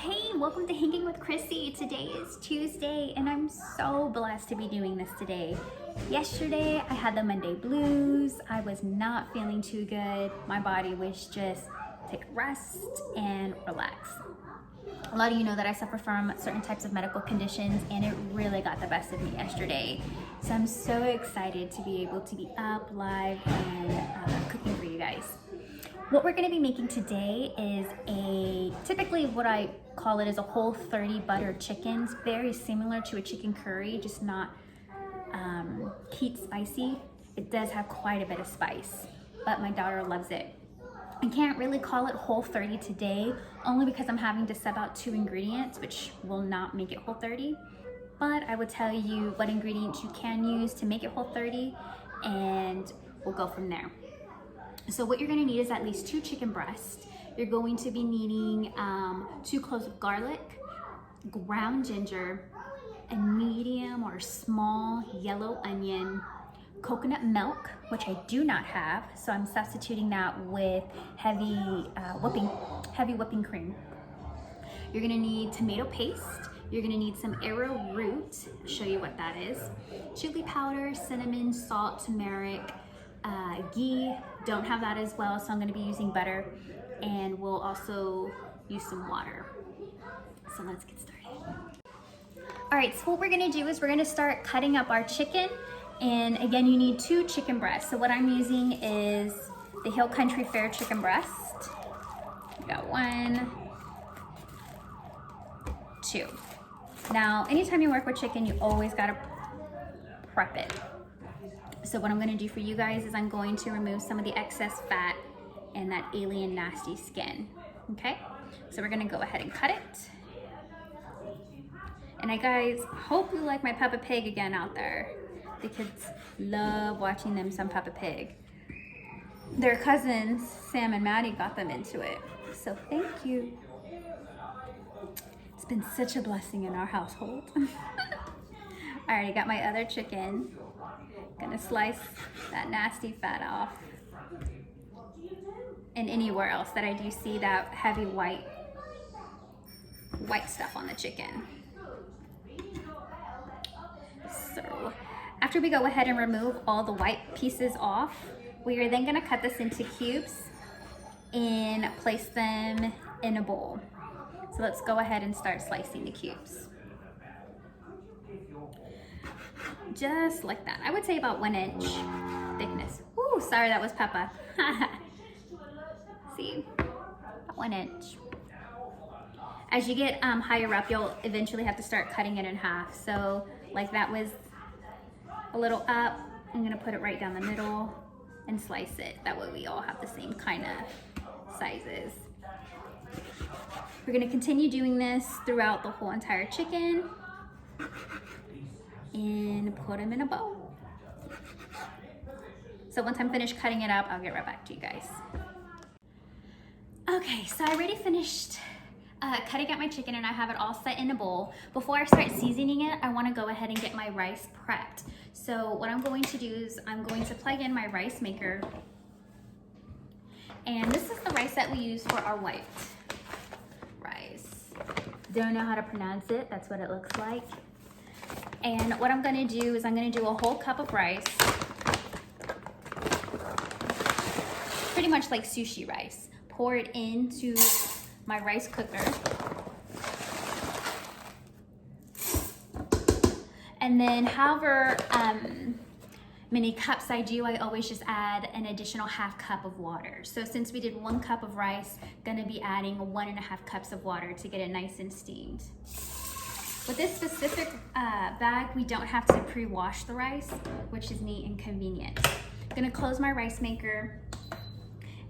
Hey, welcome to Hanging with Chrissy. Today is Tuesday and I'm so blessed to be doing this today. Yesterday I had the Monday blues. I was not feeling too good. My body was just take a rest and relax. A lot of you know that I suffer from certain types of medical conditions and it really got the best of me yesterday. So I'm so excited to be able to be up live and cooking for you guys. What we're going to be making today is typically what I call it is a Whole30 butter chicken. It's very similar to a chicken curry, just not heat spicy. It does have quite a bit of spice, but my daughter loves it. I can't really call it Whole30 today, only because I'm having to sub out 2 ingredients, which will not make it Whole30. But I will tell you what ingredients you can use to make it Whole30, and we'll go from there. So what you're gonna need is at least 2 chicken breasts. You're going to be needing 2 cloves of garlic, ground ginger, a medium or small yellow onion, coconut milk, which I do not have, so I'm substituting that with heavy whipping cream. You're gonna need tomato paste. You're gonna need some arrowroot. I'll show you what that is. Chili powder, cinnamon, salt, turmeric, ghee. Don't have that as well, so I'm going to be using butter, and we'll also use some water. So let's get started. All right, so what we're going to do is we're going to start cutting up our chicken, and again, you need 2 chicken breasts. So what I'm using is the Hill Country Fair chicken breast. Got 1, 2. Now, anytime you work with chicken, you always got to prep it. So what I'm gonna do for you guys is I'm going to remove some of the excess fat and that alien nasty skin, okay? So we're gonna go ahead and cut it. And I guys, hope you like my Peppa Pig again out there. The kids love watching them some Peppa Pig. Their cousins, Sam and Maddie, got them into it. So thank you. It's been such a blessing in our household. All right, I got my other chicken. Gonna slice that nasty fat off, and anywhere else that I do see that heavy white stuff on the chicken. So after we go ahead and remove all the white pieces off, we are then gonna cut this into cubes and place them in a bowl. So let's go ahead and start slicing the cubes. Just like that. I would say about 1 inch thickness. Ooh, sorry, that was Peppa. See, about 1 inch. As you get higher up, you'll eventually have to start cutting it in half. So like that was a little up, I'm gonna put it right down the middle and slice it. That way we all have the same kind of sizes. We're gonna continue doing this throughout the whole entire chicken and put them in a bowl. So once I'm finished cutting it up, I'll get right back to you guys. Okay, so I already finished cutting up my chicken and I have it all set in a bowl. Before I start seasoning it, I wanna go ahead and get my rice prepped. So what I'm going to do is I'm going to plug in my rice maker. And this is the rice that we use for our white rice. Don't know how to pronounce it, that's what it looks like. And what I'm gonna do is I'm gonna do a whole cup of rice, pretty much like sushi rice. Pour it into my rice cooker. And then however many cups I do, I always just add an additional ½ cup of water. So since we did 1 cup of rice, gonna be adding 1½ cups of water to get it nice and steamed. With this specific bag, we don't have to pre-wash the rice, which is neat and convenient. I'm gonna close my rice maker,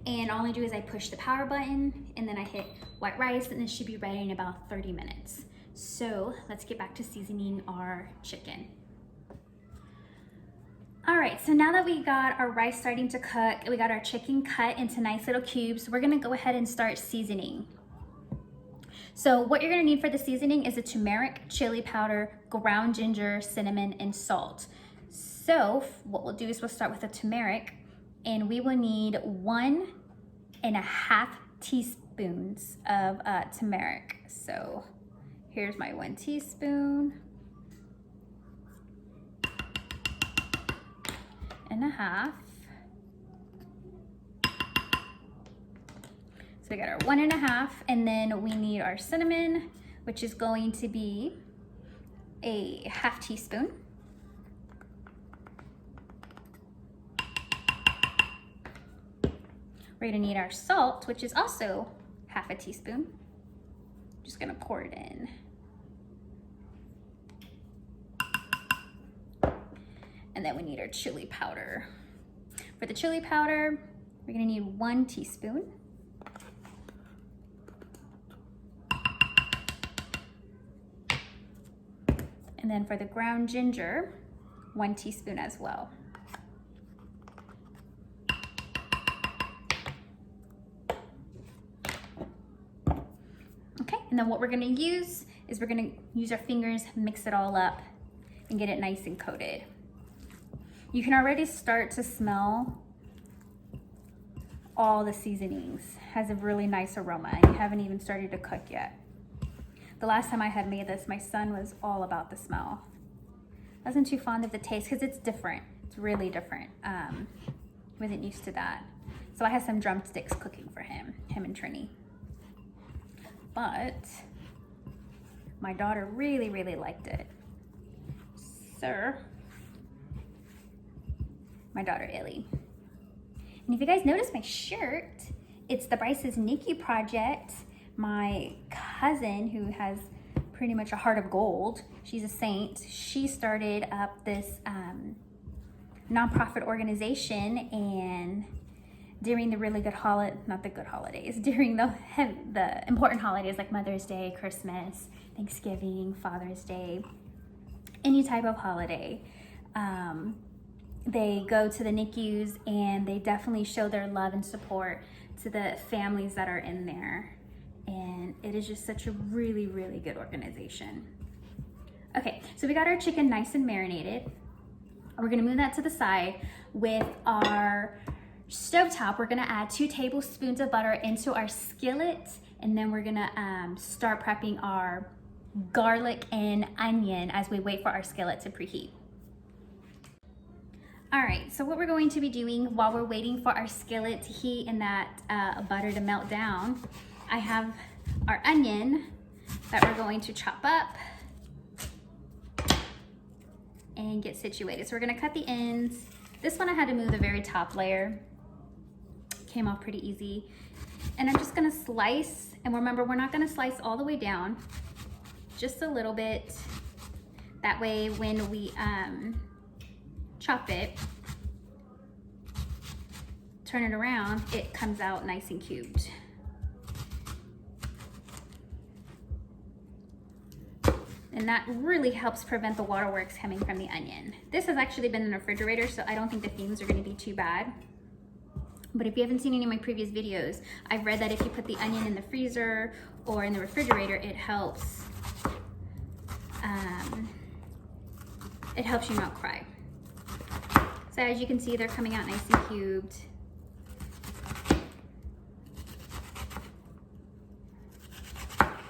and all I do is I push the power button, and then I hit white rice, and this should be ready in about 30 minutes. So let's get back to seasoning our chicken. All right, so now that we got our rice starting to cook, we got our chicken cut into nice little cubes, we're gonna go ahead and start seasoning. So what you're gonna need for the seasoning is a turmeric, chili powder, ground ginger, cinnamon, and salt. So what we'll do is we'll start with the turmeric, and we will need 1½ teaspoons of turmeric. So here's my 1 teaspoon and a half. So we got our 1 1/2, and then we need our cinnamon, which is going to be a 1/2 teaspoon. We're gonna need our salt, which is also 1/2 teaspoon. Just gonna pour it in. And then we need our chili powder. For the chili powder, we're gonna need 1 teaspoon. And then for the ground ginger, 1 teaspoon as well. Okay, and then what we're gonna use is we're gonna use our fingers, mix it all up, and get it nice and coated. You can already start to smell all the seasonings. It has a really nice aroma, and you haven't even started to cook yet. The last time I had made this, my son was all about the smell. I wasn't too fond of the taste because it's different. It's really different. Wasn't used to that. So I had some drumsticks cooking for him and Trini. But my daughter really, really liked it. So, my daughter Illy. And if you guys notice my shirt, it's the Bryce's NICU project. My cousin, who has pretty much a heart of gold, she's a saint, she started up this nonprofit organization, and during the really good holidays, during the important holidays like Mother's Day, Christmas, Thanksgiving, Father's Day, any type of holiday, they go to the NICUs and they definitely show their love and support to the families that are in there. And it is just such a really, really good organization. Okay, so we got our chicken nice and marinated. We're gonna move that to the side. With our stovetop, we're gonna add 2 tablespoons of butter into our skillet, and then we're gonna start prepping our garlic and onion as we wait for our skillet to preheat. All right, so what we're going to be doing while we're waiting for our skillet to heat and that butter to melt down, I have our onion that we're going to chop up and get situated. So we're gonna cut the ends. This one I had to move the very top layer. Came off pretty easy. And I'm just gonna slice, and remember, we're not gonna slice all the way down, just a little bit. That way when we chop it, turn it around, it comes out nice and cubed. And that really helps prevent the waterworks coming from the onion. This has actually been in the refrigerator, so I don't think the fumes are gonna be too bad. But if you haven't seen any of my previous videos, I've read that if you put the onion in the freezer or in the refrigerator, it helps you not cry. So as you can see, they're coming out nice and cubed.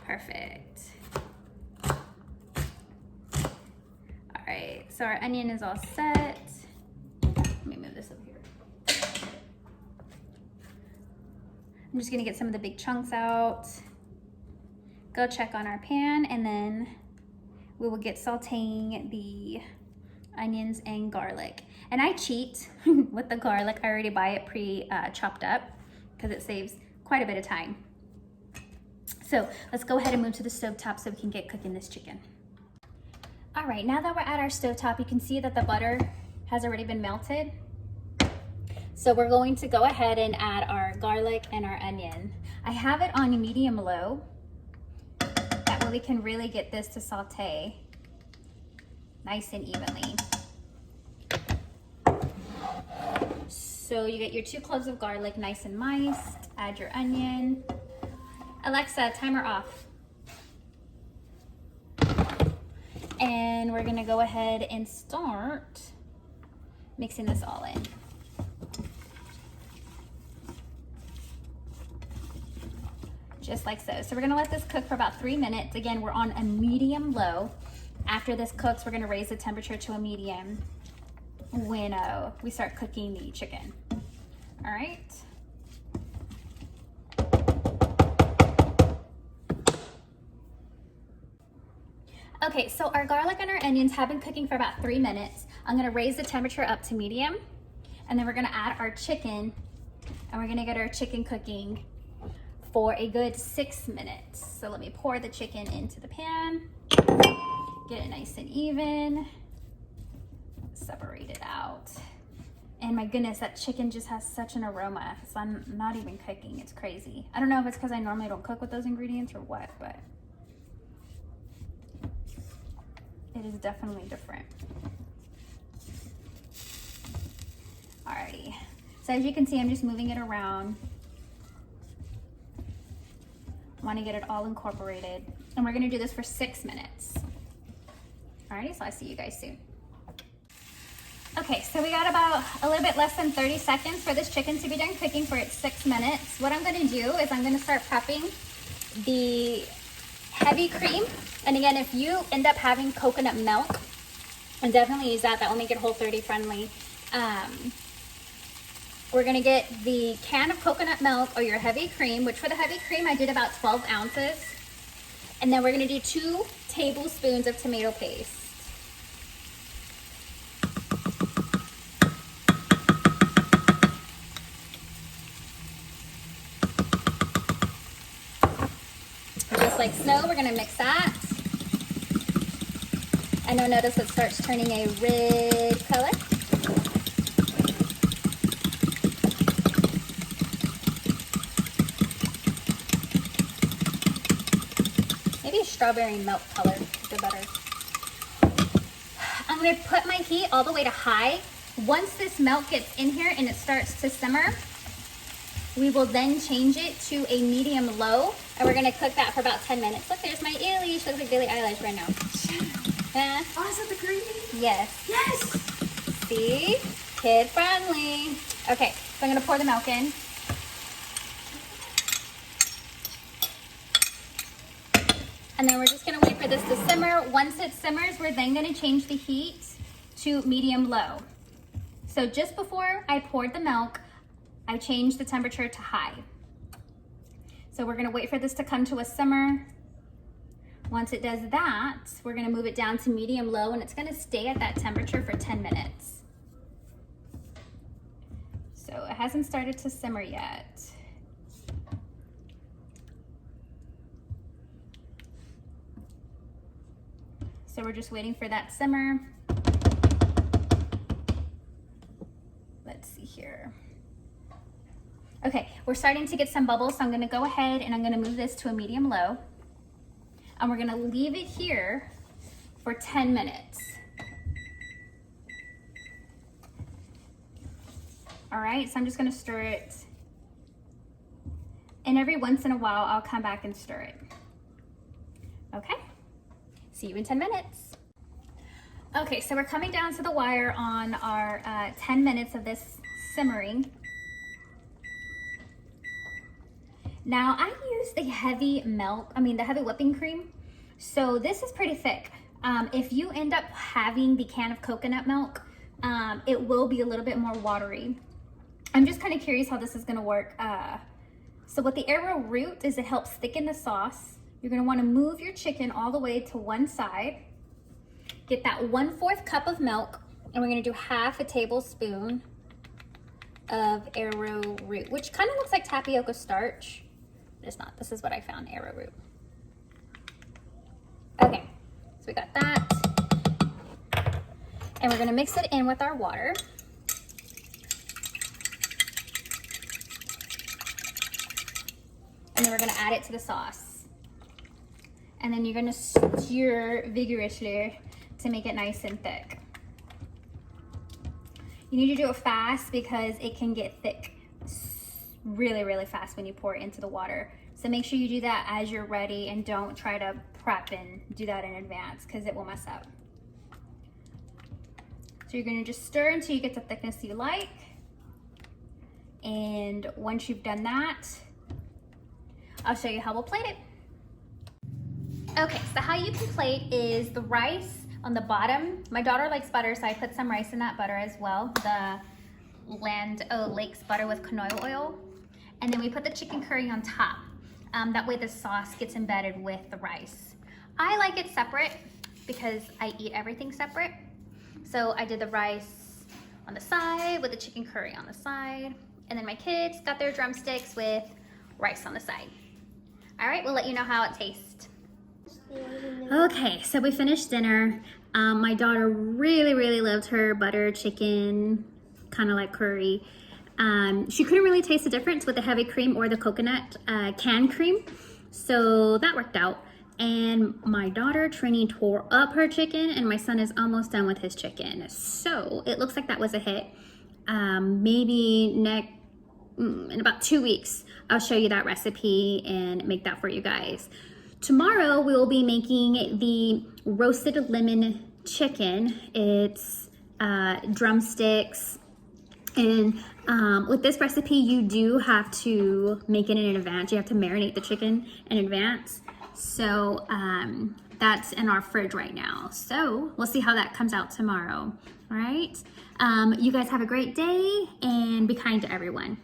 Perfect. So our onion is all set. Let me move this over here. I'm just gonna get some of the big chunks out. Go check on our pan, and then we will get sauteing the onions and garlic. And I cheat with the garlic. I already buy it pre-chopped up because it saves quite a bit of time. So let's go ahead and move to the stovetop so we can get cooking this chicken. All right, now that we're at our stovetop, you can see that the butter has already been melted. So we're going to go ahead and add our garlic and our onion. I have it on medium-low. That way we can really get this to saute nice and evenly. So you get your 2 cloves of garlic nice and miced, add your onion. Alexa, timer off. And we're gonna go ahead and start mixing this all in. just like so. So we're gonna let this cook for about 3 minutes. Again, we're on a medium low. After this cooks, we're gonna raise the temperature to a medium when we start cooking the chicken. All right. Okay, so our garlic and our onions have been cooking for about 3 minutes. I'm gonna raise the temperature up to medium, and then we're gonna add our chicken, and we're gonna get our chicken cooking for a good 6 minutes. So let me pour the chicken into the pan, get it nice and even, separate it out. And my goodness, that chicken just has such an aroma. So I'm not even cooking, it's crazy. I don't know if it's because I normally don't cook with those ingredients or what, but it is definitely different. Alrighty, so as you can see, I'm just moving it around. I want to get it all incorporated, and we're gonna do this for 6 minutes. Alrighty, so I'll see you guys soon. Okay, so we got about a little bit less than 30 seconds for this chicken to be done cooking for its 6 minutes. What I'm gonna do is I'm gonna start prepping the heavy cream. And again, if you end up having coconut milk, and definitely use that, that will make it Whole30 friendly. We're gonna get the can of coconut milk or your heavy cream, which for the heavy cream, I did about 12 ounces. And then we're gonna do 2 tablespoons of tomato paste. Just like so, we're gonna mix that. And you'll notice it starts turning a red color. Maybe a strawberry milk color would be better. I'm gonna put my heat all the way to high. Once this milk gets in here and it starts to simmer, we will then change it to a medium low, and we're gonna cook that for about 10 minutes. Look, there's my Eilish. She looks like Billie Eilish right now. Oh, is that the gravy? Yes. Yes! See? Kid friendly. Okay, so I'm gonna pour the milk in. And then we're just gonna wait for this to simmer. Once it simmers, we're then gonna change the heat to medium low. So just before I poured the milk, I changed the temperature to high. So we're gonna wait for this to come to a simmer. Once it does that, we're gonna move it down to medium low, and it's gonna stay at that temperature for 10 minutes. So it hasn't started to simmer yet. So we're just waiting for that simmer. Let's see here. Okay, we're starting to get some bubbles, so I'm gonna go ahead and I'm gonna move this to a medium low. And we're gonna leave it here for 10 minutes. All right, so I'm just gonna stir it. And every once in a while, I'll come back and stir it. Okay, see you in 10 minutes. Okay, so we're coming down to the wire on our 10 minutes of this simmering. Now I use the heavy the heavy whipping cream. So this is pretty thick. If you end up having the can of coconut milk, it will be a little bit more watery. I'm just kind of curious how this is gonna work. So what the arrowroot is, it helps thicken the sauce. You're gonna wanna move your chicken all the way to one side. Get that 1/4 cup of milk, and we're gonna do half a tablespoon of arrowroot, which kind of looks like tapioca starch. It's not. This is what I found, arrowroot. Okay, so we got that. And we're gonna mix it in with our water. And then we're gonna add it to the sauce. And then you're gonna stir vigorously to make it nice and thick. You need to do it fast because it can get thick really, really fast when you pour it into the water. So make sure you do that as you're ready, and don't try to prep and do that in advance because it will mess up. So you're gonna just stir until you get the thickness you like. And once you've done that, I'll show you how we'll plate it. Okay, so how you can plate is the rice on the bottom. My daughter likes butter, so I put some rice in that butter as well. The Land O'Lakes butter with canola oil. And then we put the chicken curry on top. That way the sauce gets embedded with the rice. I like it separate because I eat everything separate. So I did the rice on the side with the chicken curry on the side. And then my kids got their drumsticks with rice on the side. All right, we'll let you know how it tastes. Okay, so we finished dinner. My daughter really loved her butter chicken, kind of like curry. She couldn't really taste the difference with the heavy cream or the coconut canned cream, so that worked out. And my daughter Trini tore up her chicken, and my son is almost done with his chicken. So it looks like that was a hit. Maybe in about 2 weeks, I'll show you that recipe and make that for you guys. Tomorrow we will be making the roasted lemon chicken. It's drumsticks, and with this recipe you do have to make it in advance. You have to marinate the chicken in advance. So that's in our fridge right now. So we'll see how that comes out tomorrow. All right. You guys have a great day and be kind to everyone.